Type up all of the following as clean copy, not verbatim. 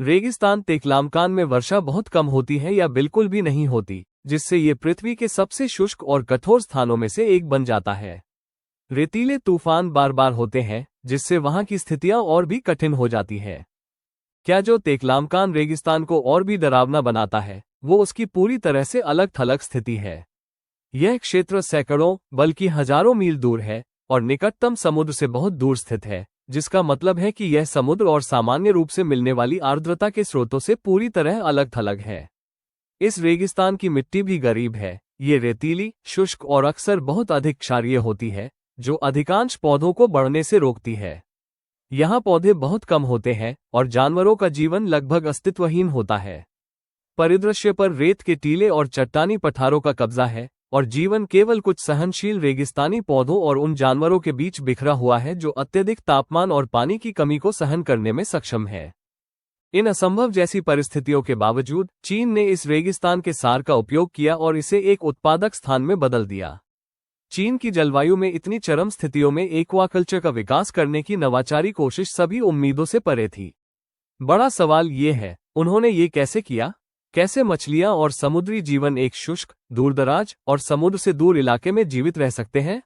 रेगिस्तान तेकलामकान में वर्षा बहुत कम होती है या बिल्कुल भी नहीं होती, जिससे ये पृथ्वी के सबसे शुष्क और कठोर स्थानों में से एक बन जाता है। रेतीले तूफान बार बार होते हैं, जिससे वहां की स्थितियां और भी कठिन हो जाती है। क्या जो तेकलामकान रेगिस्तान को और भी डरावना बनाता है, वो उसकी पूरी तरह से अलग थलग स्थिति है। यह क्षेत्र सैकड़ों बल्कि हजारों मील दूर है और निकटतम समुद्र से बहुत दूर स्थित है, जिसका मतलब है कि यह समुद्र और सामान्य रूप से मिलने वाली आर्द्रता के स्रोतों से पूरी तरह अलग थलग है। इस रेगिस्तान की मिट्टी भी गरीब है। ये रेतीली, शुष्क और अक्सर बहुत अधिक क्षारीय होती है, जो अधिकांश पौधों को बढ़ने से रोकती है। यहाँ पौधे बहुत कम होते हैं और जानवरों का जीवन लगभग अस्तित्वहीन होता है। परिदृश्य पर रेत के टीले और चट्टानी पठारों का कब्जा है और जीवन केवल कुछ सहनशील रेगिस्तानी पौधों और उन जानवरों के बीच बिखरा हुआ है जो अत्यधिक तापमान और पानी की कमी को सहन करने में सक्षम है। इन असंभव जैसी परिस्थितियों के बावजूद चीन ने इस रेगिस्तान के सार का उपयोग किया और इसे एक उत्पादक स्थान में बदल दिया। चीन की जलवायु में इतनी चरम स्थितियों में एक्वाकल्चर का विकास करने की नवाचारी कोशिश सभी उम्मीदों से परे थी। बड़ा सवाल ये है, उन्होंने ये कैसे किया? कैसे मछलियां और समुद्री जीवन एक शुष्क, दूरदराज और समुद्र से दूर इलाके में जीवित रह सकते हैं?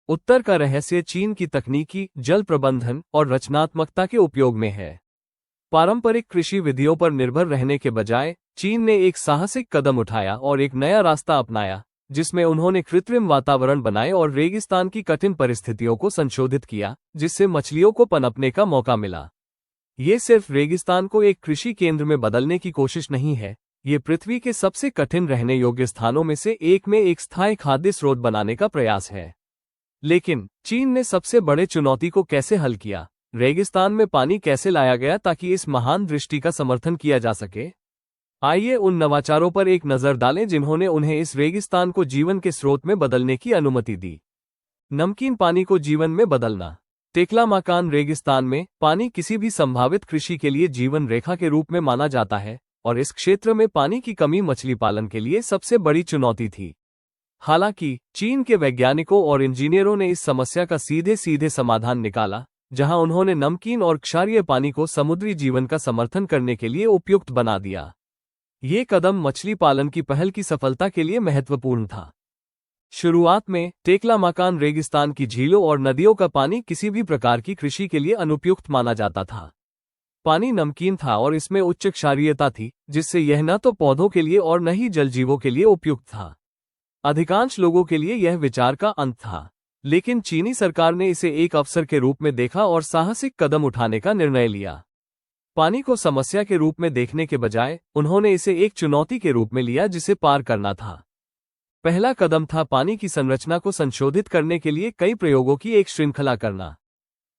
उत्तर का रहस्य चीन की तकनीकी, जल प्रबंधन और रचनात्मकता के उपयोग में है। पारंपरिक कृषि विधियों पर निर्भर रहने के बजाय चीन ने एक साहसिक कदम उठाया और एक नया रास्ता अपनाया, जिसमें उन्होंने कृत्रिम वातावरण बनाए और रेगिस्तान की कठिन परिस्थितियों को संशोधित किया, जिससे मछलियों को पनपने का मौका मिला। ये सिर्फ रेगिस्तान को एक कृषि केंद्र में बदलने की कोशिश नहीं है, ये पृथ्वी के सबसे कठिन रहने योग्य स्थानों में से एक में एक स्थायी खाद्य स्रोत बनाने का प्रयास है। लेकिन चीन ने सबसे बड़े चुनौती को कैसे हल किया? रेगिस्तान में पानी कैसे लाया गया ताकि इस महान दृष्टि का समर्थन किया जा सके? आइए उन नवाचारों पर एक नजर डालें जिन्होंने उन्हें इस रेगिस्तान को जीवन के स्रोत में बदलने की अनुमति दी। नमकीन पानी को जीवन में बदलना। टेकलामाकान रेगिस्तान में पानी किसी भी संभावित कृषि के लिए जीवन रेखा के रूप में माना जाता है और इस क्षेत्र में पानी की कमी मछली पालन के लिए सबसे बड़ी चुनौती थी। हालांकि चीन के वैज्ञानिकों और इंजीनियरों ने इस समस्या का सीधे सीधे समाधान निकाला, जहां उन्होंने नमकीन और क्षारीय पानी को समुद्री जीवन का समर्थन करने के लिए उपयुक्त बना दिया। ये कदम मछली पालन की पहल की सफलता के लिए महत्वपूर्ण था। शुरुआत में टेकलामाकान रेगिस्तान की झीलों और नदियों का पानी किसी भी प्रकार की कृषि के लिए अनुपयुक्त माना जाता था। पानी नमकीन था और इसमें उच्च क्षारीयता थी, जिससे यह न तो पौधों के लिए और न ही जलजीवों के लिए उपयुक्त था। अधिकांश लोगों के लिए यह विचार का अंत था, लेकिन चीनी सरकार ने इसे एक अवसर के रूप में देखा और साहसिक कदम उठाने का निर्णय लिया। पानी को समस्या के रूप में देखने के बजाय उन्होंने इसे एक चुनौती के रूप में लिया जिसे पार करना था। पहला कदम था पानी की संरचना को संशोधित करने के लिए कई प्रयोगों की एक श्रृंखला करना।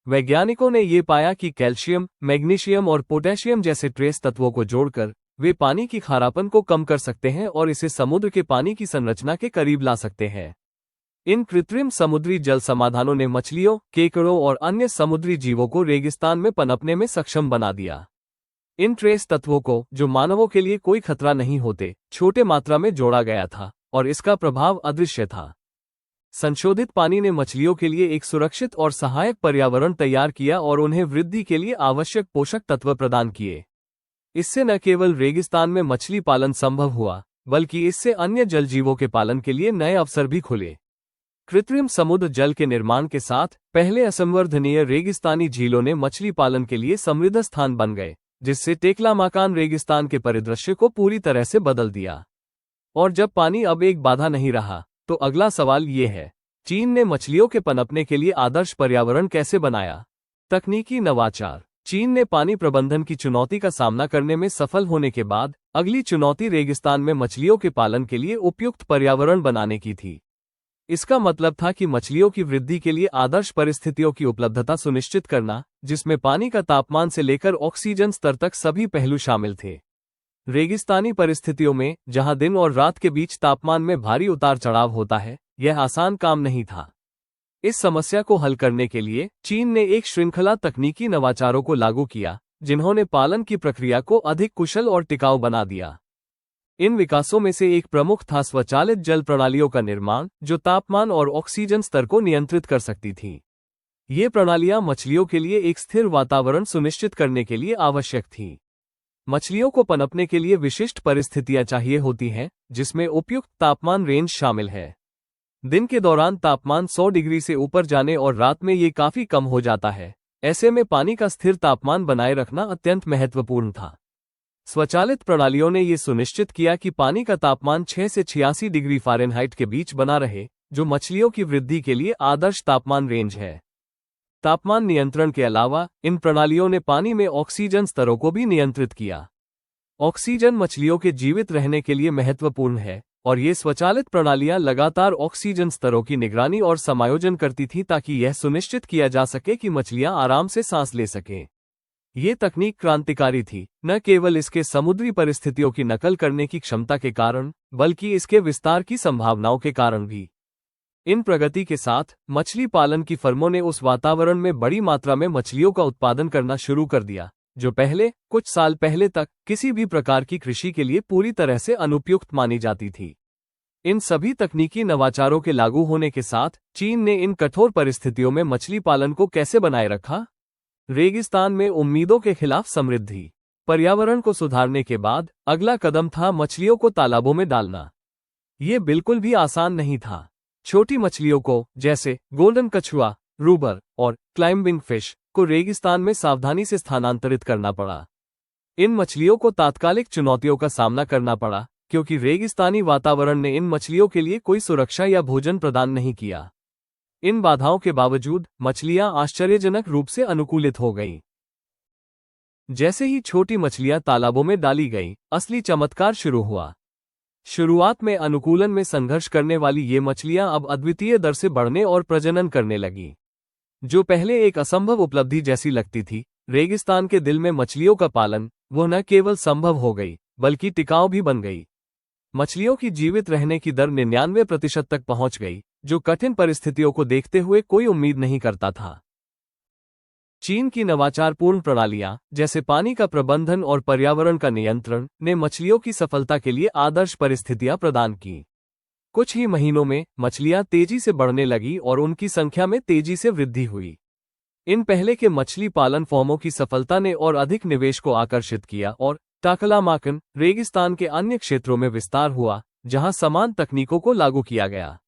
वैज्ञानिकों ने ये पाया कि कैल्शियम, मैग्नीशियम और पोटेशियम जैसे ट्रेस तत्वों को जोड़कर वे पानी की खारापन को कम कर सकते हैं और इसे समुद्र के पानी की संरचना के करीब ला सकते हैं। इन कृत्रिम समुद्री जल समाधानों ने मछलियों, केकड़ों और अन्य समुद्री जीवों को रेगिस्तान में पनपने में सक्षम बना दिया। इन ट्रेस तत्वों को, जो मानवों के लिए कोई खतरा नहीं होते, छोटे मात्रा में जोड़ा गया था और इसका प्रभाव अदृश्य था। संशोधित पानी ने मछलियों के लिए एक सुरक्षित और सहायक पर्यावरण तैयार किया और उन्हें वृद्धि के लिए आवश्यक पोषक तत्व प्रदान किए। इससे न केवल रेगिस्तान में मछली पालन संभव हुआ, बल्कि इससे अन्य जलजीवों के पालन के लिए नए अवसर भी खुले। कृत्रिम समुद्र जल के निर्माण के साथ पहले असंवर्धनीय रेगिस्तानी झीलों ने मछली पालन के लिए समृद्ध स्थान बन गए, जिससे टेकलामाकान रेगिस्तान के परिदृश्य को पूरी तरह से बदल दिया। और जब पानी अब एक बाधा नहीं रहा, तो अगला सवाल ये है, चीन ने मछलियों के पनपने के लिए आदर्श पर्यावरण कैसे बनाया? तकनीकी नवाचार। चीन ने पानी प्रबंधन की चुनौती का सामना करने में सफल होने के बाद अगली चुनौती रेगिस्तान में मछलियों के पालन के लिए उपयुक्त पर्यावरण बनाने की थी। इसका मतलब था कि मछलियों की वृद्धि के लिए आदर्श परिस्थितियों की उपलब्धता सुनिश्चित करना, जिसमें पानी का तापमान से लेकर ऑक्सीजन स्तर तक सभी पहलू शामिल थे। रेगिस्तानी परिस्थितियों में, जहां दिन और रात के बीच तापमान में भारी उतार चढ़ाव होता है, यह आसान काम नहीं था। इस समस्या को हल करने के लिए चीन ने एक श्रृंखला तकनीकी नवाचारों को लागू किया, जिन्होंने पालन की प्रक्रिया को अधिक कुशल और टिकाऊ बना दिया। इन विकासों में से एक प्रमुख था स्वचालित जल प्रणालियों का निर्माण, जो तापमान और ऑक्सीजन स्तर को नियंत्रित कर सकती थीं। ये प्रणालियां मछलियों के लिए एक स्थिर वातावरण सुनिश्चित करने के लिए आवश्यक थीं। मछलियों को पनपने के लिए विशिष्ट परिस्थितियां चाहिए होती हैं, जिसमें उपयुक्त तापमान रेंज शामिल है। दिन के दौरान तापमान 100 डिग्री से ऊपर जाने और रात में ये काफी कम हो जाता है। ऐसे में पानी का स्थिर तापमान बनाए रखना अत्यंत महत्वपूर्ण था। स्वचालित प्रणालियों ने ये सुनिश्चित किया कि पानी का तापमान 6 से 86 डिग्री फ़ारेनहाइट के बीच बना रहे, जो मछलियों की वृद्धि के लिए आदर्श तापमान रेंज है। तापमान नियंत्रण के अलावा इन प्रणालियों ने पानी में ऑक्सीजन स्तरों को भी नियंत्रित किया। ऑक्सीजन मछलियों के जीवित रहने के लिए महत्वपूर्ण है, और ये स्वचालित प्रणालियां लगातार ऑक्सीजन स्तरों की निगरानी और समायोजन करती थीं ताकि यह सुनिश्चित किया जा सके कि मछलियां आराम से सांस ले सकें। ये तकनीक क्रांतिकारी थी, न केवल इसके समुद्री परिस्थितियों की नकल करने की क्षमता के कारण, बल्कि इसके विस्तार की संभावनाओं के कारण भी। इन प्रगति के साथ मछली पालन की फर्मों ने उस वातावरण में बड़ी मात्रा में मछलियों का उत्पादन करना शुरू कर दिया, जो पहले कुछ साल पहले तक किसी भी प्रकार की कृषि के लिए पूरी तरह से अनुपयुक्त मानी जाती थी। इन सभी तकनीकी नवाचारों के लागू होने के साथ चीन ने इन कठोर परिस्थितियों में मछली पालन को कैसे बनाए रखा? रेगिस्तान में उम्मीदों के खिलाफ समृद्धि। पर्यावरण को सुधारने के बाद अगला कदम था मछलियों को तालाबों में डालना। ये बिल्कुल भी आसान नहीं था। छोटी मछलियों को, जैसे गोल्डन कछुआ, रूबर और क्लाइंबिंग फिश, को रेगिस्तान में सावधानी से स्थानांतरित करना पड़ा। इन मछलियों को तात्कालिक चुनौतियों का सामना करना पड़ा, क्योंकि रेगिस्तानी वातावरण ने इन मछलियों के लिए कोई सुरक्षा या भोजन प्रदान नहीं किया। इन बाधाओं के बावजूद मछलियां आश्चर्यजनक रूप से अनुकूलित हो गईं। जैसे ही छोटी मछलियां तालाबों में डाली गईं, असली चमत्कार शुरू हुआ। शुरुआत में अनुकूलन में संघर्ष करने वाली ये मछलियां अब अद्वितीय दर से बढ़ने और प्रजनन करने लगीं। जो पहले एक असंभव उपलब्धि जैसी लगती थी, रेगिस्तान के दिल में मछलियों का पालन, वो न केवल संभव हो गई, बल्कि टिकाऊ भी बन गई। मछलियों की जीवित रहने की दर 99% तक पहुंच गई, जो कठिन परिस्थितियों को देखते हुए कोई उम्मीद नहीं करता था। चीन की नवाचारपूर्ण प्रणालियां, जैसे पानी का प्रबंधन और पर्यावरण का नियंत्रण, ने मछलियों की सफलता के लिए आदर्श परिस्थितियां प्रदान की। कुछ ही महीनों में मछलियां तेजी से बढ़ने लगी और उनकी संख्या में तेजी से वृद्धि हुई। इन पहले के मछली पालन फॉर्मों की सफलता ने और अधिक निवेश को आकर्षित किया और टाकलामाकन, रेगिस्तान के अन्य क्षेत्रों में विस्तार हुआ, जहां समान तकनीकों को लागू किया गया।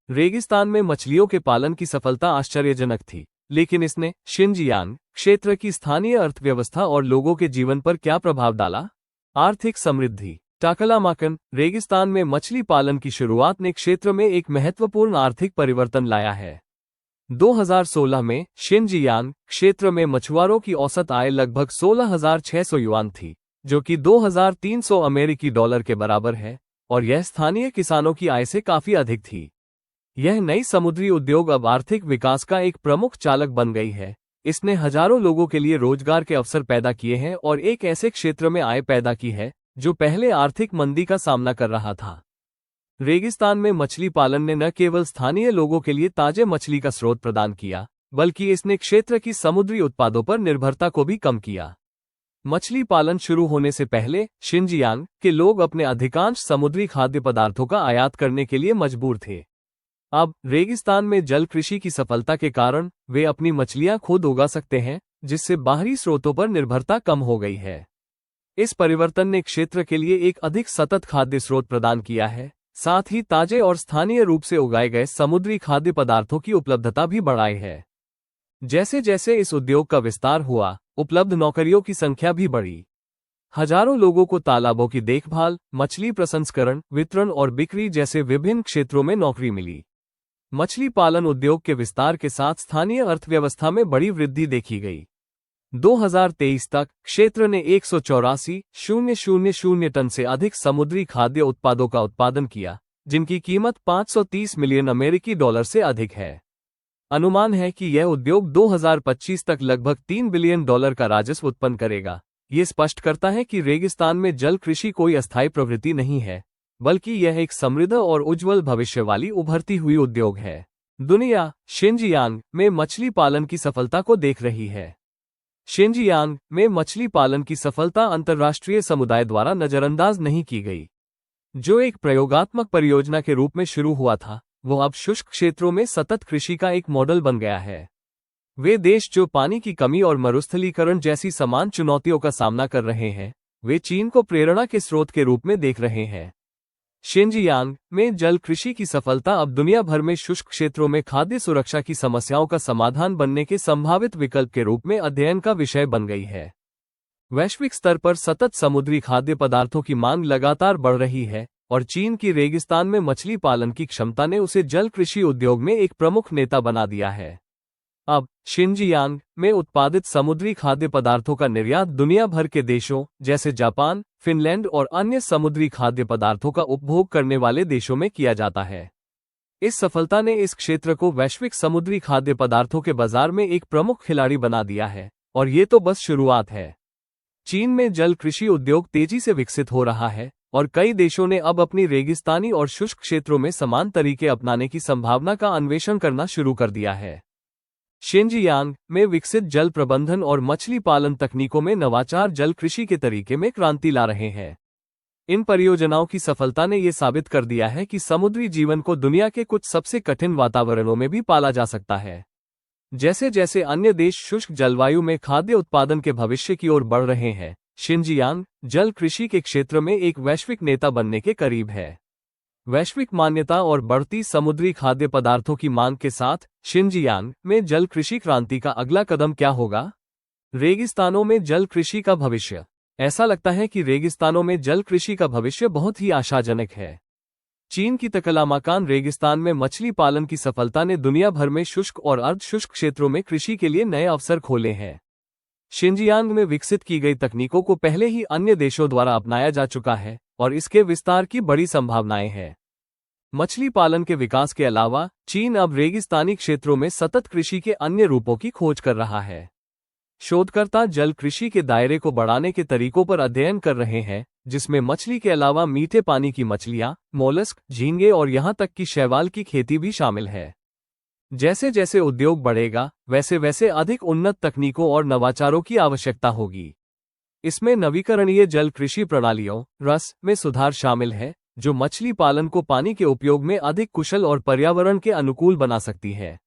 रेगिस्तान में मछलियों के पालन की सफलता आश्चर्यजनक थी, लेकिन इसने शिनजियांग क्षेत्र की स्थानीय अर्थव्यवस्था और लोगों के जीवन पर क्या प्रभाव डाला? आर्थिक समृद्धि। टाकलामाकन, रेगिस्तान में मछली पालन की शुरुआत ने क्षेत्र में एक महत्वपूर्ण आर्थिक परिवर्तन लाया है। 2016 में शिनजियांग क्षेत्र में मछुआरों की औसत आय लगभग 16,600 युआन थी, जो कि 2,300 अमेरिकी डॉलर के बराबर है, और यह स्थानीय किसानों की आय से काफी अधिक थी। यह नई समुद्री उद्योग अब आर्थिक विकास का एक प्रमुख चालक बन गई है। इसने हजारों लोगों के लिए रोजगार के अवसर पैदा किए हैं और एक ऐसे क्षेत्र में आय पैदा की है जो पहले आर्थिक मंदी का सामना कर रहा था। रेगिस्तान में मछली पालन ने न केवल स्थानीय लोगों के लिए ताजे मछली का स्रोत प्रदान किया, बल्कि इसने क्षेत्र की समुद्री उत्पादों पर निर्भरता को भी कम किया। मछली पालन शुरू होने से पहले शिनजियांग के लोग अपने अधिकांश समुद्री खाद्य पदार्थों का आयात करने के लिए मजबूर थे। अब रेगिस्तान में जल कृषि की सफलता के कारण वे अपनी मछलियां खुद उगा सकते हैं, जिससे बाहरी स्रोतों पर निर्भरता कम हो गई है। इस परिवर्तन ने क्षेत्र के लिए एक अधिक सतत खाद्य स्रोत प्रदान किया है, साथ ही ताजे और स्थानीय रूप से उगाए गए समुद्री खाद्य पदार्थों की उपलब्धता भी बढ़ाई है। जैसे जैसे इस उद्योग का विस्तार हुआ, उपलब्ध नौकरियों की संख्या भी बढ़ी। हजारों लोगों को तालाबों की देखभाल, मछली प्रसंस्करण, वितरण और बिक्री जैसे विभिन्न क्षेत्रों में नौकरी मिली। मछली पालन उद्योग के विस्तार के साथ स्थानीय अर्थव्यवस्था में बड़ी वृद्धि देखी गई। 2023 तक क्षेत्र ने 184,000 टन से अधिक समुद्री खाद्य उत्पादों का उत्पादन किया, जिनकी कीमत 530 मिलियन अमेरिकी डॉलर से अधिक है। अनुमान है कि यह उद्योग 2025 तक लगभग 3 बिलियन डॉलर का राजस्व उत्पन्न करेगा। ये स्पष्ट करता है कि रेगिस्तान में जल कृषि कोई अस्थायी प्रवृत्ति नहीं है, बल्कि यह एक समृद्ध और उज्ज्वल भविष्य वाली उभरती हुई उद्योग है। दुनिया शिनजियांग में मछली पालन की सफलता को देख रही है। शिनजियांग में मछली पालन की सफलता अंतर्राष्ट्रीय समुदाय द्वारा नजरअंदाज नहीं की गई। जो एक प्रयोगात्मक परियोजना के रूप में शुरू हुआ था, वो अब शुष्क क्षेत्रों में सतत कृषि का एक मॉडल बन गया है। वे देश जो पानी की कमी और मरुस्थलीकरण जैसी समान चुनौतियों का सामना कर रहे हैं, वे चीन को प्रेरणा के स्रोत के रूप में देख रहे हैं। शिनजियांग में जल कृषि की सफलता अब दुनिया भर में शुष्क क्षेत्रों में खाद्य सुरक्षा की समस्याओं का समाधान बनने के संभावित विकल्प के रूप में अध्ययन का विषय बन गई है। वैश्विक स्तर पर सतत समुद्री खाद्य पदार्थों की मांग लगातार बढ़ रही है और चीन की रेगिस्तान में मछली पालन की क्षमता ने उसे जल कृषि उद्योग में एक प्रमुख नेता बना दिया है। अब शिनजियांग में उत्पादित समुद्री खाद्य पदार्थों का निर्यात दुनिया भर के देशों जैसे जापान, फिनलैंड और अन्य समुद्री खाद्य पदार्थों का उपभोग करने वाले देशों में किया जाता है। इस सफलता ने इस क्षेत्र को वैश्विक समुद्री खाद्य पदार्थों के बाजार में एक प्रमुख खिलाड़ी बना दिया है और ये तो बस शुरुआत है। चीन में जल कृषि उद्योग तेजी से विकसित हो रहा है और कई देशों ने अब अपनी रेगिस्तानी और शुष्क क्षेत्रों में समान तरीके अपनाने की संभावना का अन्वेषण करना शुरू कर दिया है। शिनजियांग में विकसित जल प्रबंधन और मछली पालन तकनीकों में नवाचार जल कृषि के तरीके में क्रांति ला रहे हैं। इन परियोजनाओं की सफलता ने यह साबित कर दिया है कि समुद्री जीवन को दुनिया के कुछ सबसे कठिन वातावरणों में भी पाला जा सकता है। जैसे जैसे अन्य देश शुष्क जलवायु में खाद्य उत्पादन के भविष्य की ओर बढ़ रहे हैं, शिनजियांग जल कृषि के क्षेत्र में एक वैश्विक नेता बनने के करीब है। वैश्विक मान्यता और बढ़ती समुद्री खाद्य पदार्थों की मांग के साथ शिनजियांग में जल कृषि क्रांति का अगला कदम क्या होगा? रेगिस्तानों में जल कृषि का भविष्य। ऐसा लगता है कि रेगिस्तानों में जल कृषि का भविष्य बहुत ही आशाजनक है। चीन की तकलामाकान रेगिस्तान में मछली पालन की सफलता ने दुनिया भर में शुष्क और अर्ध शुष्क क्षेत्रों में कृषि के लिए नए अवसर खोले हैं। शिनजियांग में विकसित की गई तकनीकों को पहले ही अन्य देशों द्वारा अपनाया जा चुका है और इसके विस्तार की बड़ी संभावनाएं हैं। मछली पालन के विकास के अलावा चीन अब रेगिस्तानी क्षेत्रों में सतत कृषि के अन्य रूपों की खोज कर रहा है। शोधकर्ता जल कृषि के दायरे को बढ़ाने के तरीकों पर अध्ययन कर रहे हैं, जिसमें मछली के अलावा मीठे पानी की मछलियां, मोलस्क, झींगे और यहां तक कि शैवाल की खेती भी शामिल है। जैसे जैसे उद्योग बढ़ेगा, वैसे वैसे अधिक उन्नत तकनीकों और नवाचारों की आवश्यकता होगी। इसमें नवीकरणीय जल कृषि प्रणालियों रस में सुधार शामिल है, जो मछली पालन को पानी के उपयोग में अधिक कुशल और पर्यावरण के अनुकूल बना सकती है।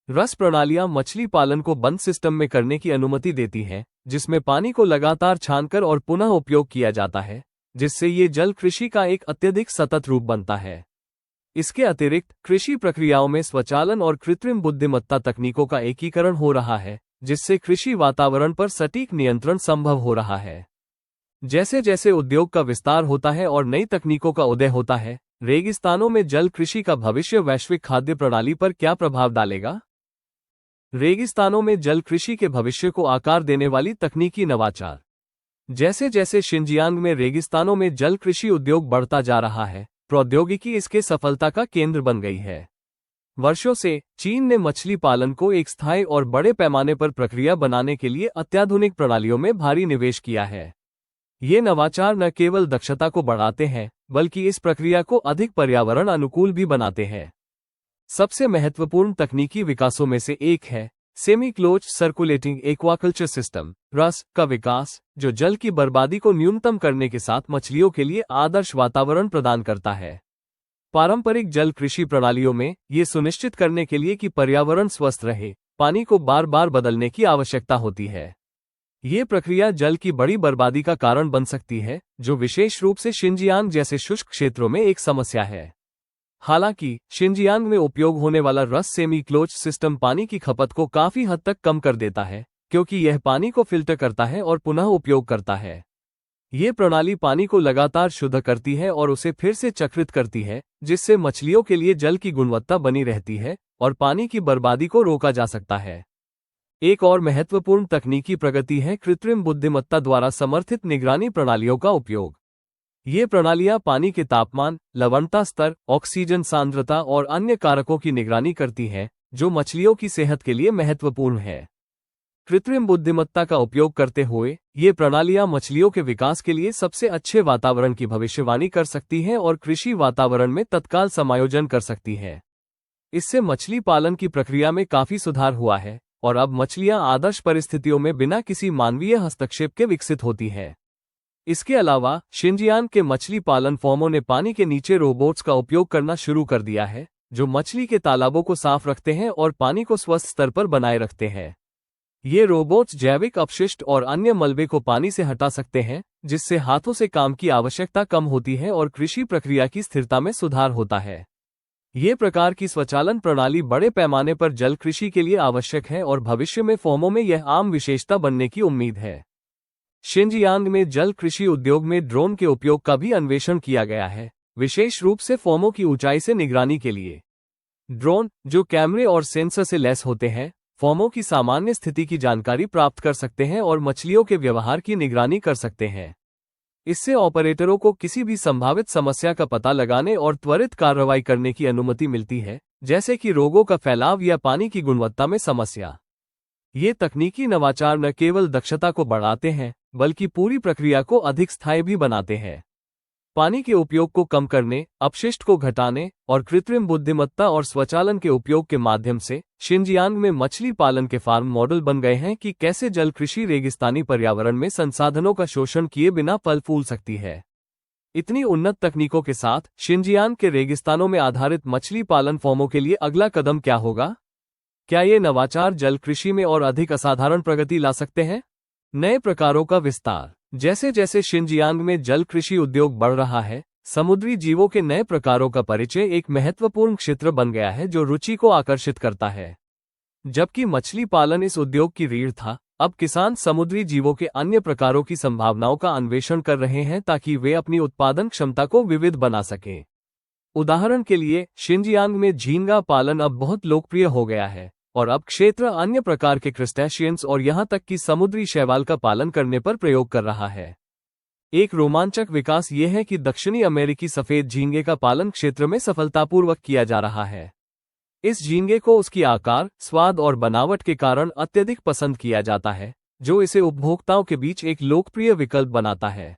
रस प्रणालियां मछली पालन को बंद सिस्टम में करने की अनुमति देती हैं, जिसमें पानी को लगातार छानकर और पुनः उपयोग किया जाता है, जिससे ये जल कृषि का एक अत्यधिक सतत रूप बनता है। इसके अतिरिक्त कृषि प्रक्रियाओं में स्वचालन और कृत्रिम बुद्धिमत्ता तकनीकों का एकीकरण हो रहा है, जिससे कृषि वातावरण पर सटीक नियंत्रण संभव हो रहा है। जैसे जैसे उद्योग का विस्तार होता है और नई तकनीकों का उदय होता है, रेगिस्तानों में जल कृषि का भविष्य वैश्विक खाद्य प्रणाली पर क्या प्रभाव डालेगा? रेगिस्तानों में जल कृषि के भविष्य को आकार देने वाली तकनीकी नवाचार। जैसे जैसे शिनजियांग में रेगिस्तानों में जल कृषि उद्योग बढ़ता जा रहा है, प्रौद्योगिकी इसके सफलता का केंद्र बन गई है। वर्षों से चीन ने मछली पालन को एक स्थायी और बड़े पैमाने पर प्रक्रिया बनाने के लिए अत्याधुनिक प्रणालियों में भारी निवेश किया है। ये नवाचार न केवल दक्षता को बढ़ाते हैं, बल्कि इस प्रक्रिया को अधिक पर्यावरण अनुकूल भी बनाते हैं। सबसे महत्वपूर्ण तकनीकी विकासों में से एक है semi close circulating aquaculture system रस का विकास, जो जल की बर्बादी को न्यूनतम करने के साथ मछलियों के लिए आदर्श वातावरण प्रदान करता है। पारंपरिक जल कृषि प्रणालियों में ये सुनिश्चित करने के लिए कि पर्यावरण स्वस्थ रहे, पानी को बार बार बदलने की आवश्यकता होती है। ये प्रक्रिया जल की बड़ी बर्बादी का कारण बन सकती है, जो विशेष रूप से शिनजियांग जैसे शुष्क क्षेत्रों में एक समस्या है। हालांकि शिनजियांग में उपयोग होने वाला रस सेमी क्लोज सिस्टम पानी की खपत को काफी हद तक कम कर देता है, क्योंकि यह पानी को फिल्टर करता है और पुनः उपयोग करता है। ये प्रणाली पानी को लगातार शुद्ध करती है और उसे फिर से चक्रित करती है, जिससे मछलियों के लिए जल की गुणवत्ता बनी रहती है और पानी की बर्बादी को रोका जा सकता है। एक और महत्वपूर्ण तकनीकी प्रगति है कृत्रिम बुद्धिमत्ता द्वारा समर्थित निगरानी प्रणालियों का उपयोग। ये प्रणालियां पानी के तापमान, लवणता स्तर, ऑक्सीजन सांद्रता और अन्य कारकों की निगरानी करती हैं, जो मछलियों की सेहत के लिए महत्वपूर्ण है। कृत्रिम बुद्धिमत्ता का उपयोग करते हुए ये प्रणालियां मछलियों के विकास के लिए सबसे अच्छे वातावरण की भविष्यवाणी कर सकती हैं और कृषि वातावरण में तत्काल समायोजन कर सकती हैं। इससे मछली पालन की प्रक्रिया में काफी सुधार हुआ है और अब मछलियां आदर्श परिस्थितियों में बिना किसी मानवीय हस्तक्षेप के विकसित होती हैं। इसके अलावा शिनजियांग के मछली पालन फर्मों ने पानी के नीचे रोबोट्स का उपयोग करना शुरू कर दिया है, जो मछली के तालाबों को साफ रखते हैं और पानी को स्वस्थ स्तर पर बनाए रखते हैं। ये रोबोट्स जैविक अपशिष्ट और अन्य मलबे को पानी से हटा सकते हैं, जिससे हाथों से काम की आवश्यकता कम होती है और कृषि प्रक्रिया की स्थिरता में सुधार होता है। ये प्रकार की स्वचालन प्रणाली बड़े पैमाने पर जल कृषि के लिए आवश्यक है और भविष्य में फर्मों में यह आम विशेषता बनने की उम्मीद है। शिनजियांग में जल कृषि उद्योग में ड्रोन के उपयोग का भी अन्वेषण किया गया है, विशेष रूप से फर्मों की ऊंचाई से निगरानी के लिए। ड्रोन, जो कैमरे और सेंसर से लैस होते हैं, फर्मों की सामान्य स्थिति की जानकारी प्राप्त कर सकते हैं और मछलियों के व्यवहार की निगरानी कर सकते हैं। इससे ऑपरेटरों को किसी भी संभावित समस्या का पता लगाने और त्वरित कार्रवाई करने की अनुमति मिलती है, जैसे कि रोगों का फैलाव या पानी की गुणवत्ता में समस्या। ये तकनीकी नवाचार न केवल दक्षता को बढ़ाते हैं, बल्कि पूरी प्रक्रिया को अधिक स्थायी भी बनाते हैं। पानी के उपयोग को कम करने, अपशिष्ट को घटाने और कृत्रिम बुद्धिमत्ता और स्वचालन के उपयोग के माध्यम से शिनजियांग में मछली पालन के फार्म मॉडल बन गए हैं कि कैसे जल कृषि रेगिस्तानी पर्यावरण में संसाधनों का शोषण किए बिना फल फूल सकती है। इतनी उन्नत तकनीकों के साथ शिनजियांग के रेगिस्तानों में आधारित मछली पालन फर्मों के लिए अगला कदम क्या होगा? क्या ये नवाचार जल कृषि में और अधिक असाधारण प्रगति ला सकते हैं? नए प्रकारों का विस्तार। जैसे जैसे शिनजियांग में जल कृषि उद्योग बढ़ रहा है, समुद्री जीवों के नए प्रकारों का परिचय एक महत्वपूर्ण क्षेत्र बन गया है जो रुचि को आकर्षित करता है। जबकि मछली पालन इस उद्योग की रीढ़ था, अब किसान समुद्री जीवों के अन्य प्रकारों की संभावनाओं का अन्वेषण कर रहे हैं ताकि वे अपनी उत्पादन क्षमता को विविध बना सकें। उदाहरण के लिए, शिनजियांग में झींगा पालन अब बहुत लोकप्रिय हो गया है और अब क्षेत्र अन्य प्रकार के क्रस्टेशियंस और यहां तक कि समुद्री शैवाल का पालन करने पर प्रयोग कर रहा है। एक रोमांचक विकास यह है कि दक्षिणी अमेरिकी सफेद झींगे का पालन क्षेत्र में सफलतापूर्वक किया जा रहा है। इस झींगे को उसकी आकार, स्वाद और बनावट के कारण अत्यधिक पसंद किया जाता है, जो इसे उपभोक्ताओं के बीच एक लोकप्रिय विकल्प बनाता है।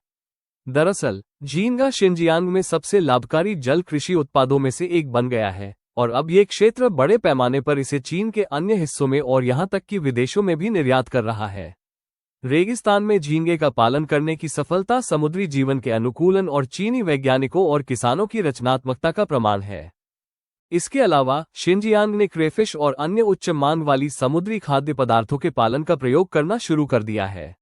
दरअसल, झींगा शिनजियांग में सबसे लाभकारी जल कृषि उत्पादों में से एक बन गया है और अब ये क्षेत्र बड़े पैमाने पर इसे चीन के अन्य हिस्सों में और यहां तक कि विदेशों में भी निर्यात कर रहा है। रेगिस्तान में झींगे का पालन करने की सफलता समुद्री जीवन के अनुकूलन और चीनी वैज्ञानिकों और किसानों की रचनात्मकता का प्रमाण है। इसके अलावा शिनजियांग ने क्रेफिश और अन्य उच्च मांग वाली समुद्री खाद्य पदार्थों के पालन का प्रयोग करना शुरू कर दिया है।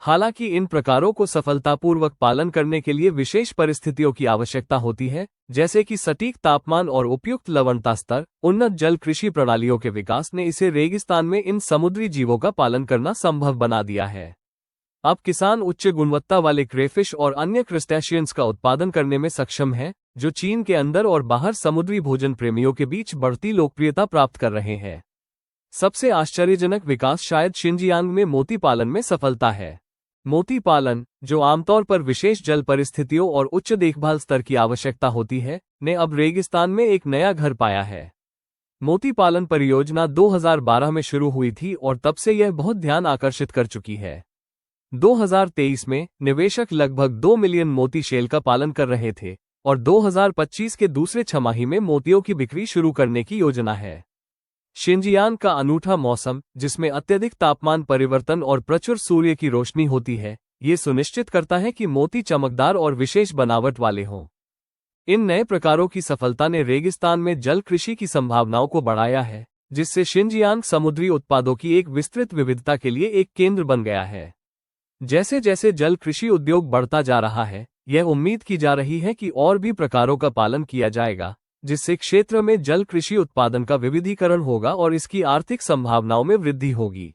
हालांकि इन प्रकारों को सफलतापूर्वक पालन करने के लिए विशेष परिस्थितियों की आवश्यकता होती है, जैसे कि सटीक तापमान और उपयुक्त लवणता स्तर। उन्नत जल कृषि प्रणालियों के विकास ने इसे रेगिस्तान में इन समुद्री जीवों का पालन करना संभव बना दिया है। अब किसान उच्च गुणवत्ता वाले क्रेफिश और अन्य क्रस्टेशियंस का उत्पादन करने में सक्षम हैं, जो चीन के अंदर और बाहर समुद्री भोजन प्रेमियों के बीच बढ़ती लोकप्रियता प्राप्त कर रहे हैं। सबसे आश्चर्यजनक विकास शायद शिनजियांग में मोती पालन में सफलता है। मोती पालन, जो आमतौर पर विशेष जल परिस्थितियों और उच्च देखभाल स्तर की आवश्यकता होती है, ने अब रेगिस्तान में एक नया घर पाया है। मोती पालन परियोजना 2012 में शुरू हुई थी और तब से यह बहुत ध्यान आकर्षित कर चुकी है। 2023 में निवेशक लगभग 2 मिलियन मोती शेल का पालन कर रहे थे और 2025 के दूसरे छमाही में मोतियों की बिक्री शुरू करने की योजना है। शिनजियांग का अनूठा मौसम, जिसमें अत्यधिक तापमान परिवर्तन और प्रचुर सूर्य की रोशनी होती है, ये सुनिश्चित करता है कि मोती चमकदार और विशेष बनावट वाले हों। इन नए प्रकारों की सफलता ने रेगिस्तान में जल कृषि की संभावनाओं को बढ़ाया है, जिससे शिनजियांग समुद्री उत्पादों की एक विस्तृत विविधता के लिए एक केंद्र बन गया है। जैसे जैसे जल कृषि उद्योग बढ़ता जा रहा है, यह उम्मीद की जा रही है कि और भी प्रकारों का पालन किया जाएगा, जिससे क्षेत्र में जल कृषि उत्पादन का विविधीकरण होगा और इसकी आर्थिक संभावनाओं में वृद्धि होगी।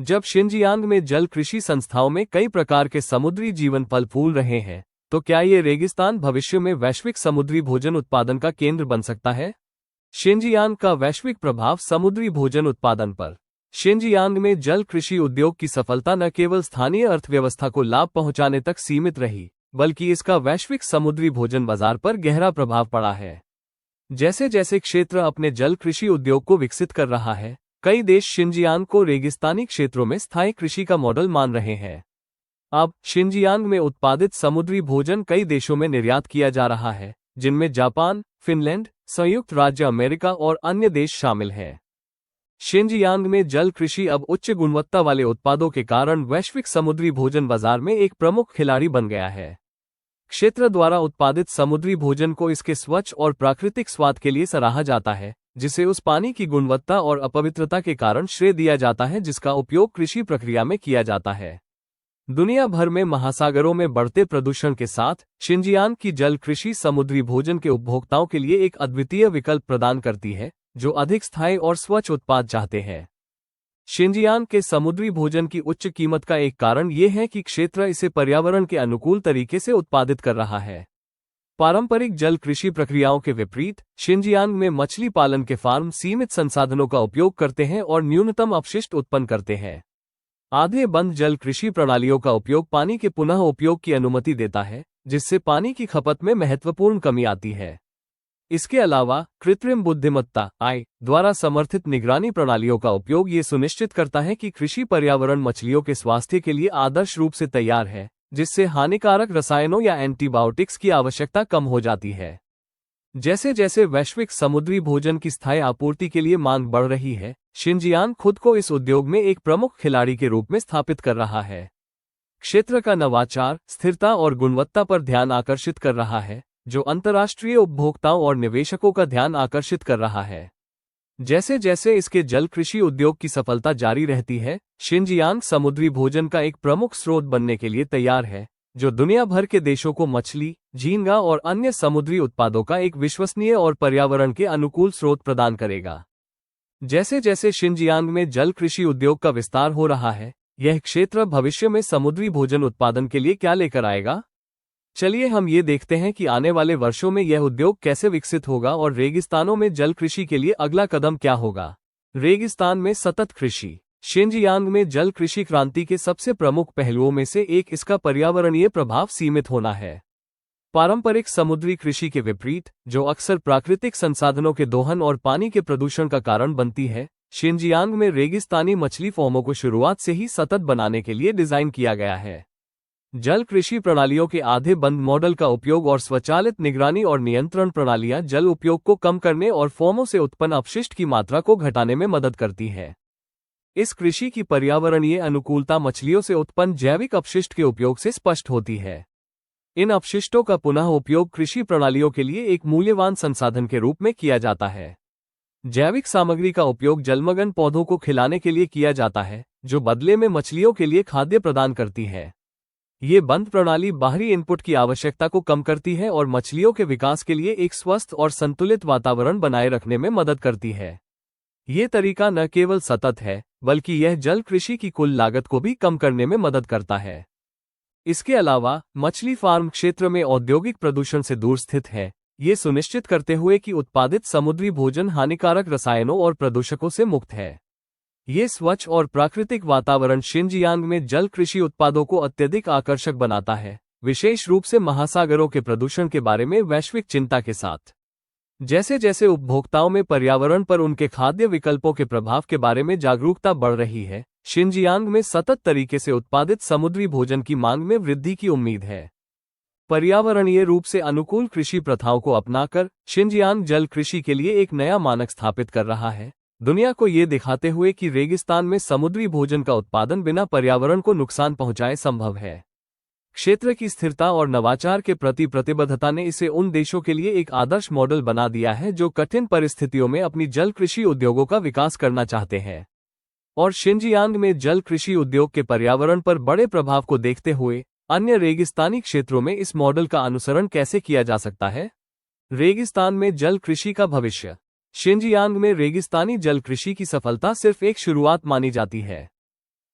जब शिनजियांग में जल कृषि संस्थाओं में कई प्रकार के समुद्री जीवन फल फूल रहे हैं, तो क्या ये रेगिस्तान भविष्य में वैश्विक समुद्री भोजन उत्पादन का केंद्र बन सकता है? शिनजियांग का वैश्विक प्रभाव समुद्री भोजन उत्पादन पर। शिनजियांग में जल कृषि उद्योग की सफलता न केवल स्थानीय अर्थव्यवस्था को लाभ पहुंचाने तक सीमित रही, बल्कि इसका वैश्विक समुद्री भोजन बाजार पर गहरा प्रभाव पड़ा है। जैसे जैसे क्षेत्र अपने जल कृषि उद्योग को विकसित कर रहा है, कई देश शिनजियांग को रेगिस्तानी क्षेत्रों में स्थायी कृषि का मॉडल मान रहे हैं। अब शिनजियांग में उत्पादित समुद्री भोजन कई देशों में निर्यात किया जा रहा है, जिनमें जापान, फिनलैंड, संयुक्त राज्य अमेरिका और अन्य देश शामिल हैं। शिनजियांग में जल कृषि अब उच्च गुणवत्ता वाले उत्पादों के कारण वैश्विक समुद्री भोजन बाजार में एक प्रमुख खिलाड़ी बन गया है। क्षेत्र द्वारा उत्पादित समुद्री भोजन को इसके स्वच्छ और प्राकृतिक स्वाद के लिए सराहा जाता है, जिसे उस पानी की गुणवत्ता और अपवित्रता के कारण श्रेय दिया जाता है जिसका उपयोग कृषि प्रक्रिया में किया जाता है। दुनिया भर में महासागरों में बढ़ते प्रदूषण के साथ शिनजियांग की जल कृषि समुद्री भोजन के उपभोक्ताओं के लिए एक अद्वितीय विकल्प प्रदान करती है, जो अधिक स्थायी और स्वच्छ उत्पाद चाहते हैं। शिनजियांग के समुद्री भोजन की उच्च कीमत का एक कारण ये है कि क्षेत्र इसे पर्यावरण के अनुकूल तरीके से उत्पादित कर रहा है। पारंपरिक जल कृषि प्रक्रियाओं के विपरीत शिनजियांग में मछली पालन के फार्म सीमित संसाधनों का उपयोग करते हैं और न्यूनतम अपशिष्ट उत्पन्न करते हैं। आधे बंद जल कृषि प्रणालियों का उपयोग पानी के पुनः उपयोग की अनुमति देता है, जिससे पानी की खपत में महत्वपूर्ण कमी आती है। इसके अलावा कृत्रिम बुद्धिमत्ता (AI) द्वारा समर्थित निगरानी प्रणालियों का उपयोग ये सुनिश्चित करता है कि कृषि पर्यावरण मछलियों के स्वास्थ्य के लिए आदर्श रूप से तैयार है, जिससे हानिकारक रसायनों या एंटीबायोटिक्स की आवश्यकता कम हो जाती है। जैसे जैसे वैश्विक समुद्री भोजन की स्थायी आपूर्ति के लिए मांग बढ़ रही है, शिनजियांग खुद को इस उद्योग में एक प्रमुख खिलाड़ी के रूप में स्थापित कर रहा है। क्षेत्र का नवाचार, स्थिरता और गुणवत्ता पर ध्यान आकर्षित कर रहा है, जो अंतर्राष्ट्रीय उपभोक्ताओं और निवेशकों का ध्यान आकर्षित कर रहा है। जैसे जैसे इसके जल कृषि उद्योग की सफलता जारी रहती है, शिनजियांग समुद्री भोजन का एक प्रमुख स्रोत बनने के लिए तैयार है, जो दुनिया भर के देशों को मछली, झींगा और अन्य समुद्री उत्पादों का एक विश्वसनीय और पर्यावरण के अनुकूल स्रोत प्रदान करेगा। जैसे जैसे शिनजियांग में जल कृषि उद्योग का विस्तार हो रहा है, यह क्षेत्र भविष्य में समुद्री भोजन उत्पादन के लिए क्या लेकर आएगा? चलिए हम ये देखते हैं कि आने वाले वर्षों में यह उद्योग कैसे विकसित होगा और रेगिस्तानों में जल कृषि के लिए अगला कदम क्या होगा। रेगिस्तान में सतत कृषि। शिनजियांग में जल कृषि क्रांति के सबसे प्रमुख पहलुओं में से एक इसका पर्यावरणीय प्रभाव सीमित होना है। पारंपरिक समुद्री कृषि के विपरीत, जो अक्सर प्राकृतिक संसाधनों के दोहन और पानी के प्रदूषण का कारण बनती है, शिनजियांग में रेगिस्तानी मछली फार्मों को शुरुआत से ही सतत बनाने के लिए डिजाइन किया गया है। जल कृषि प्रणालियों के आधे बंद मॉडल का उपयोग और स्वचालित निगरानी और नियंत्रण प्रणालियां जल उपयोग को कम करने और फार्मों से उत्पन्न अपशिष्ट की मात्रा को घटाने में मदद करती हैं। इस कृषि की पर्यावरणीय अनुकूलता मछलियों से उत्पन्न जैविक अपशिष्ट के उपयोग से स्पष्ट होती है। इन अपशिष्टों का पुनः उपयोग कृषि प्रणालियों के लिए एक मूल्यवान संसाधन के रूप में किया जाता है। जैविक सामग्री का उपयोग जलमग्न पौधों को खिलाने के लिए किया जाता है, जो बदले में मछलियों के लिए खाद्य प्रदान करती है। ये बंद प्रणाली बाहरी इनपुट की आवश्यकता को कम करती है और मछलियों के विकास के लिए एक स्वस्थ और संतुलित वातावरण बनाए रखने में मदद करती है। ये तरीका न केवल सतत है, बल्कि यह जल कृषि की कुल लागत को भी कम करने में मदद करता है। इसके अलावा मछली फार्म क्षेत्र में औद्योगिक प्रदूषण से दूर स्थित है, ये सुनिश्चित करते हुए कि उत्पादित समुद्री भोजन हानिकारक रसायनों और प्रदूषकों से मुक्त है। ये स्वच्छ और प्राकृतिक वातावरण शिनजियांग में जल कृषि उत्पादों को अत्यधिक आकर्षक बनाता है, विशेष रूप से महासागरों के प्रदूषण के बारे में वैश्विक चिंता के साथ। जैसे जैसे उपभोक्ताओं में पर्यावरण पर उनके खाद्य विकल्पों के प्रभाव के बारे में जागरूकता बढ़ रही है, शिनजियांग में सतत तरीके से उत्पादित समुद्री भोजन की मांग में वृद्धि की उम्मीद है। पर्यावरणीय रूप से अनुकूल कृषि प्रथाओं को अपनाकर शिनजियांग जल कृषि के लिए एक नया मानक स्थापित कर रहा है, दुनिया को ये दिखाते हुए कि रेगिस्तान में समुद्री भोजन का उत्पादन बिना पर्यावरण को नुकसान पहुंचाए संभव है। क्षेत्र की स्थिरता और नवाचार के प्रति प्रतिबद्धता ने इसे उन देशों के लिए एक आदर्श मॉडल बना दिया है जो कठिन परिस्थितियों में अपनी जल कृषि उद्योगों का विकास करना चाहते हैं। और शिनजियांग में जल कृषि उद्योग के पर्यावरण पर बड़े प्रभाव को देखते हुए अन्य रेगिस्तानी क्षेत्रों में इस मॉडल का अनुसरण कैसे किया जा सकता है? रेगिस्तान में जल कृषि का भविष्य। शिनजियांग में रेगिस्तानी जल कृषि की सफलता सिर्फ एक शुरुआत मानी जाती है।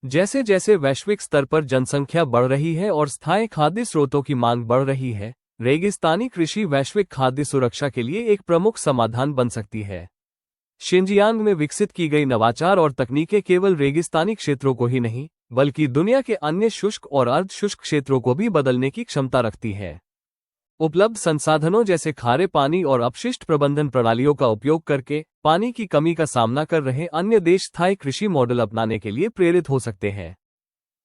जैसे जैसे वैश्विक स्तर पर जनसंख्या बढ़ रही है और स्थायी खाद्य स्रोतों की मांग बढ़ रही है, रेगिस्तानी कृषि वैश्विक खाद्य सुरक्षा के लिए एक प्रमुख समाधान बन सकती है। शिनजियांग में विकसित की गई नवाचार और तकनीकें केवल रेगिस्तानी क्षेत्रों को ही नहीं, बल्कि दुनिया के अन्य शुष्क और अर्ध शुष्क क्षेत्रों को भी बदलने की क्षमता रखती है। उपलब्ध संसाधनों जैसे खारे पानी और अपशिष्ट प्रबंधन प्रणालियों का उपयोग करके पानी की कमी का सामना कर रहे अन्य देश स्थायी कृषि मॉडल अपनाने के लिए प्रेरित हो सकते हैं।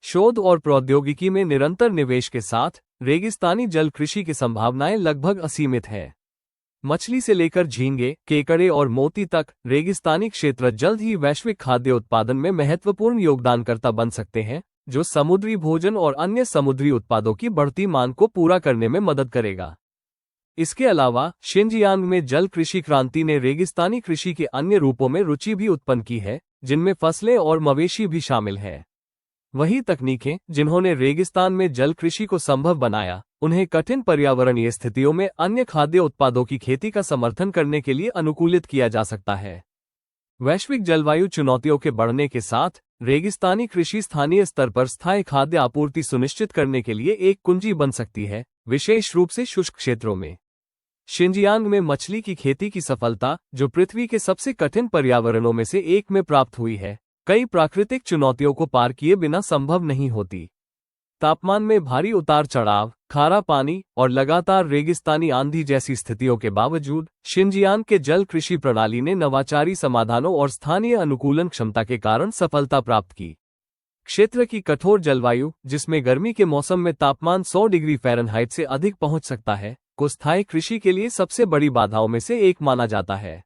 शोध और प्रौद्योगिकी में निरंतर निवेश के साथ रेगिस्तानी जल कृषि की संभावनाएं लगभग असीमित हैं। मछली से लेकर झींगे, केकड़े और मोती तक रेगिस्तानी क्षेत्र जल्द ही वैश्विक खाद्य उत्पादन में महत्वपूर्ण योगदानकर्ता बन सकते हैं, जो समुद्री भोजन और अन्य समुद्री उत्पादों की बढ़ती मांग को पूरा करने में मदद करेगा। इसके अलावा शिनजियांग में जल कृषि क्रांति ने रेगिस्तानी कृषि के अन्य रूपों में रुचि भी उत्पन्न की है, जिनमें फसलें और मवेशी भी शामिल हैं। वही तकनीकें जिन्होंने रेगिस्तान में जल कृषि को संभव बनाया, उन्हें कठिन पर्यावरणीय स्थितियों में अन्य खाद्य उत्पादों की खेती का समर्थन करने के लिए अनुकूलित किया जा सकता है। वैश्विक जलवायु चुनौतियों के बढ़ने के साथ रेगिस्तानी कृषि स्थानीय स्तर पर स्थायी खाद्य आपूर्ति सुनिश्चित करने के लिए एक कुंजी बन सकती है, विशेष रूप से शुष्क क्षेत्रों में। शिनजियांग में मछली की खेती की सफलता, जो पृथ्वी के सबसे कठिन पर्यावरणों में से एक में प्राप्त हुई है, कई प्राकृतिक चुनौतियों को पार किए बिना संभव नहीं होती। तापमान में भारी उतार चढ़ाव, खारा पानी और लगातार रेगिस्तानी आंधी जैसी स्थितियों के बावजूद शिनजियांग के जल कृषि प्रणाली ने नवाचारी समाधानों और स्थानीय अनुकूलन क्षमता के कारण सफलता प्राप्त की। क्षेत्र की कठोर जलवायु, जिसमें गर्मी के मौसम में तापमान 100 डिग्री फ़ारेनहाइट से अधिक पहुंच सकता है, को स्थायी कृषि के लिए सबसे बड़ी बाधाओं में से एक माना जाता है।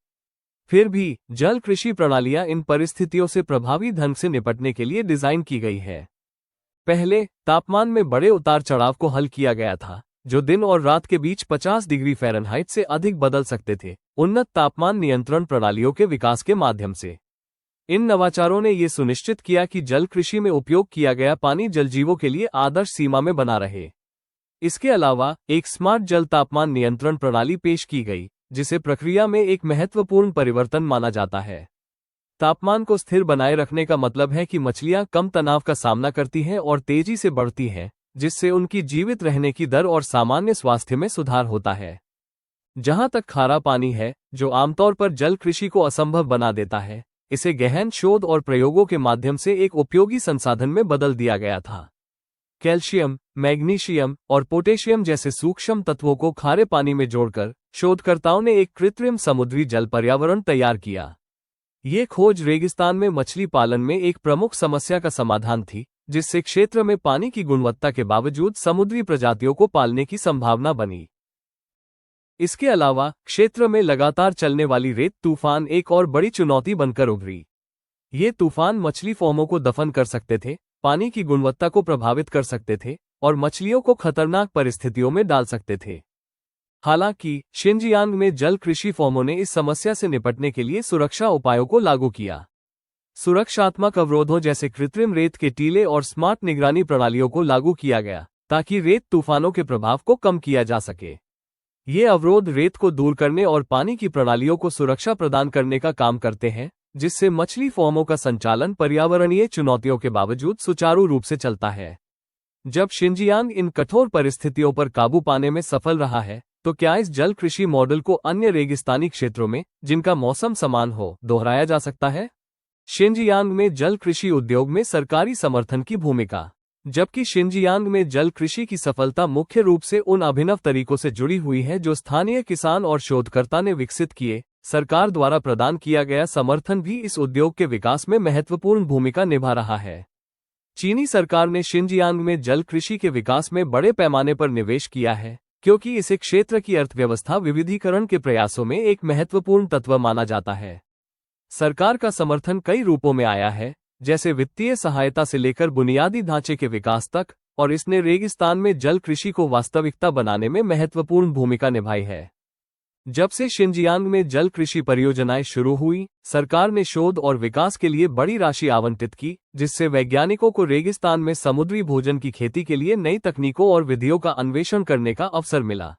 फिर भी जल कृषि प्रणालियां इन परिस्थितियों से प्रभावी ढंग से निपटने के लिए डिजाइन की गई है। पहले तापमान में बड़े उतार चढ़ाव को हल किया गया था, जो दिन और रात के बीच 50 डिग्री फ़ारेनहाइट से अधिक बदल सकते थे, उन्नत तापमान नियंत्रण प्रणालियों के विकास के माध्यम से। इन नवाचारों ने ये सुनिश्चित किया कि जल कृषि में उपयोग किया गया पानी जलजीवों के लिए आदर्श सीमा में बना रहे। इसके अलावा एक स्मार्ट जल तापमान नियंत्रण प्रणाली पेश की गई, जिसे प्रक्रिया में एक महत्वपूर्ण परिवर्तन माना जाता है। तापमान को स्थिर बनाए रखने का मतलब है कि मछलियां कम तनाव का सामना करती हैं और तेजी से बढ़ती हैं, जिससे उनकी जीवित रहने की दर और सामान्य स्वास्थ्य में सुधार होता है। जहां तक खारा पानी है, जो आमतौर पर जल कृषि को असंभव बना देता है, इसे गहन शोध और प्रयोगों के माध्यम से एक उपयोगी संसाधन में बदल दिया गया था। कैल्शियम, मैग्नीशियम और पोटेशियम जैसे सूक्ष्म तत्वों को खारे पानी में जोड़कर शोधकर्ताओं ने एक कृत्रिम समुद्री जल पर्यावरण तैयार किया। ये खोज रेगिस्तान में मछली पालन में एक प्रमुख समस्या का समाधान थी, जिससे क्षेत्र में पानी की गुणवत्ता के बावजूद समुद्री प्रजातियों को पालने की संभावना बनी। इसके अलावा क्षेत्र में लगातार चलने वाली रेत तूफान एक और बड़ी चुनौती बनकर उभरी। ये तूफान मछली फॉर्मों को दफन कर सकते थे, पानी की गुणवत्ता को प्रभावित कर सकते थे और मछलियों को खतरनाक परिस्थितियों में डाल सकते थे। हालांकि शिनजियांग में जल कृषि फॉर्मों ने इस समस्या से निपटने के लिए सुरक्षा उपायों को लागू किया। सुरक्षात्मक अवरोधों जैसे कृत्रिम रेत के टीले और स्मार्ट निगरानी प्रणालियों को लागू किया गया, ताकि रेत तूफानों के प्रभाव को कम किया जा सके। ये अवरोध रेत को दूर करने और पानी की प्रणालियों को सुरक्षा प्रदान करने का काम करते हैं, जिससे मछली फॉर्मों का संचालन पर्यावरणीय चुनौतियों के बावजूद सुचारू रूप से चलता है। जब शिनजियांग इन कठोर परिस्थितियों पर काबू पाने में सफल रहा है, तो क्या इस जल कृषि मॉडल को अन्य रेगिस्तानी क्षेत्रों में, जिनका मौसम समान हो, दोहराया जा सकता है? शिनजियांग में जल कृषि उद्योग में सरकारी समर्थन की भूमिका। जबकि शिनजियांग में जल कृषि की सफलता मुख्य रूप से उन अभिनव तरीकों से जुड़ी हुई है जो स्थानीय किसान और शोधकर्ता ने विकसित किए, सरकार द्वारा प्रदान किया गया समर्थन भी इस उद्योग के विकास में महत्वपूर्ण भूमिका निभा रहा है। चीनी सरकार ने शिनजियांग में जल कृषि के विकास में बड़े पैमाने पर निवेश किया है, क्योंकि इसे क्षेत्र की अर्थव्यवस्था विविधीकरण के प्रयासों में एक महत्वपूर्ण तत्व माना जाता है। सरकार का समर्थन कई रूपों में आया है, जैसे वित्तीय सहायता से लेकर बुनियादी ढांचे के विकास तक, और इसने रेगिस्तान में जल कृषि को वास्तविकता बनाने में महत्वपूर्ण भूमिका निभाई है। जब से शिनजियांग में जल कृषि परियोजनाएं शुरू हुई, सरकार ने शोध और विकास के लिए बड़ी राशि आवंटित की, जिससे वैज्ञानिकों को रेगिस्तान में समुद्री भोजन की खेती के लिए नई तकनीकों और विधियों का अन्वेषण करने का अवसर मिला।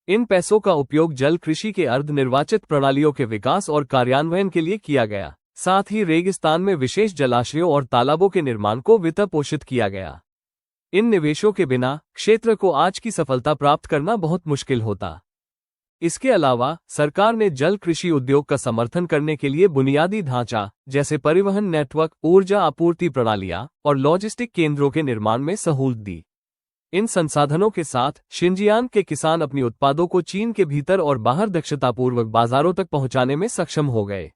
इन पैसों का उपयोग जल कृषि के अर्धनिर्वाचित प्रणालियों के विकास और कार्यान्वयन के लिए किया गया। साथ ही रेगिस्तान में विशेष जलाशयों और तालाबों के निर्माण को वित्त पोषित किया गया। इन निवेशों के बिना क्षेत्र को आज की सफलता प्राप्त करना बहुत मुश्किल होता। इसके अलावा सरकार ने जल कृषि उद्योग का समर्थन करने के लिए बुनियादी ढांचा, जैसे परिवहन नेटवर्क, ऊर्जा आपूर्ति प्रणालियां और लॉजिस्टिक केंद्रों के निर्माण में सहूलत दी। इन संसाधनों के साथ शिनजियांग के किसान अपनी उत्पादों को चीन के भीतर और बाहर दक्षतापूर्वक बाजारों तक पहुंचाने में सक्षम हो गए।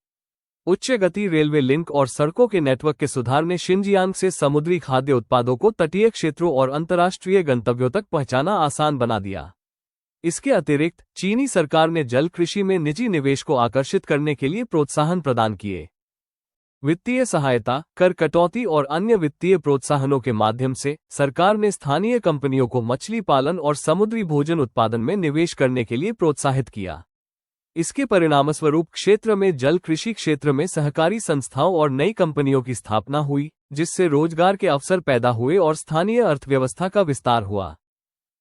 उच्च गति रेलवे लिंक और सड़कों के नेटवर्क के सुधार ने शिनजियांग से समुद्री खाद्य उत्पादों को तटीय क्षेत्रों और अंतर्राष्ट्रीय गंतव्यों तक पहुंचाना आसान बना दिया। इसके अतिरिक्त चीनी सरकार ने जल कृषि में निजी निवेश को आकर्षित करने के लिए प्रोत्साहन प्रदान किए। वित्तीय सहायता, कर कटौती और अन्य वित्तीय प्रोत्साहनों के माध्यम से सरकार ने स्थानीय कंपनियों को मछली पालन और समुद्री भोजन उत्पादन में निवेश करने के लिए प्रोत्साहित किया। इसके परिणामस्वरूप क्षेत्र में जल कृषि क्षेत्र में सहकारी संस्थाओं और नई कंपनियों की स्थापना हुई, जिससे रोजगार के अवसर पैदा हुए और स्थानीय अर्थव्यवस्था का विस्तार हुआ।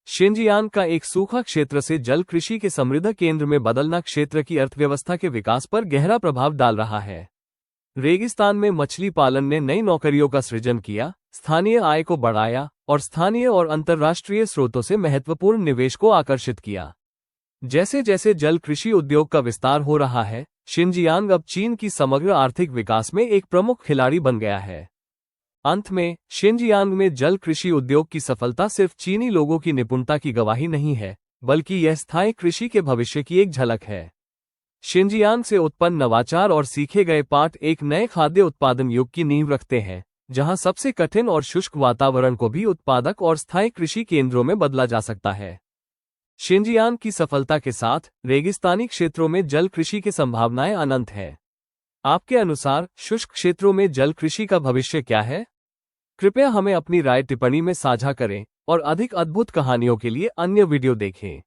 शिनजियांग का एक सूखा क्षेत्र से जल कृषि के समृद्ध केंद्र में बदलना क्षेत्र की अर्थव्यवस्था के विकास पर गहरा प्रभाव डाल रहा है। रेगिस्तान में मछली पालन ने नई नौकरियों का सृजन किया, स्थानीय आय को बढ़ाया और स्थानीय और अंतर्राष्ट्रीय स्रोतों से महत्वपूर्ण निवेश को आकर्षित किया। जैसे जैसे जल कृषि उद्योग का विस्तार हो रहा है, शिनजियांग अब चीन की समग्र आर्थिक विकास में एक प्रमुख खिलाड़ी बन गया है। अंत में, शिनजियांग में जल कृषि उद्योग की सफलता सिर्फ चीनी लोगों की निपुणता की गवाही नहीं है, बल्कि यह स्थायी कृषि के भविष्य की एक झलक है। शिनजियांग से उत्पन्न नवाचार और सीखे गए पाठ एक नए खाद्य उत्पादन युग की नींव रखते हैं, जहां सबसे कठिन और शुष्क वातावरण को भी उत्पादक और स्थायी कृषि केंद्रों में बदला जा सकता है। शिनजियांग की सफलता के साथ रेगिस्तानी क्षेत्रों में जल कृषि की संभावनाएं अनंत है। आपके अनुसार शुष्क क्षेत्रों में जल कृषि का भविष्य क्या है? कृपया हमें अपनी राय टिप्पणी में साझा करें और अधिक अद्भुत कहानियों के लिए अन्य वीडियो देखें।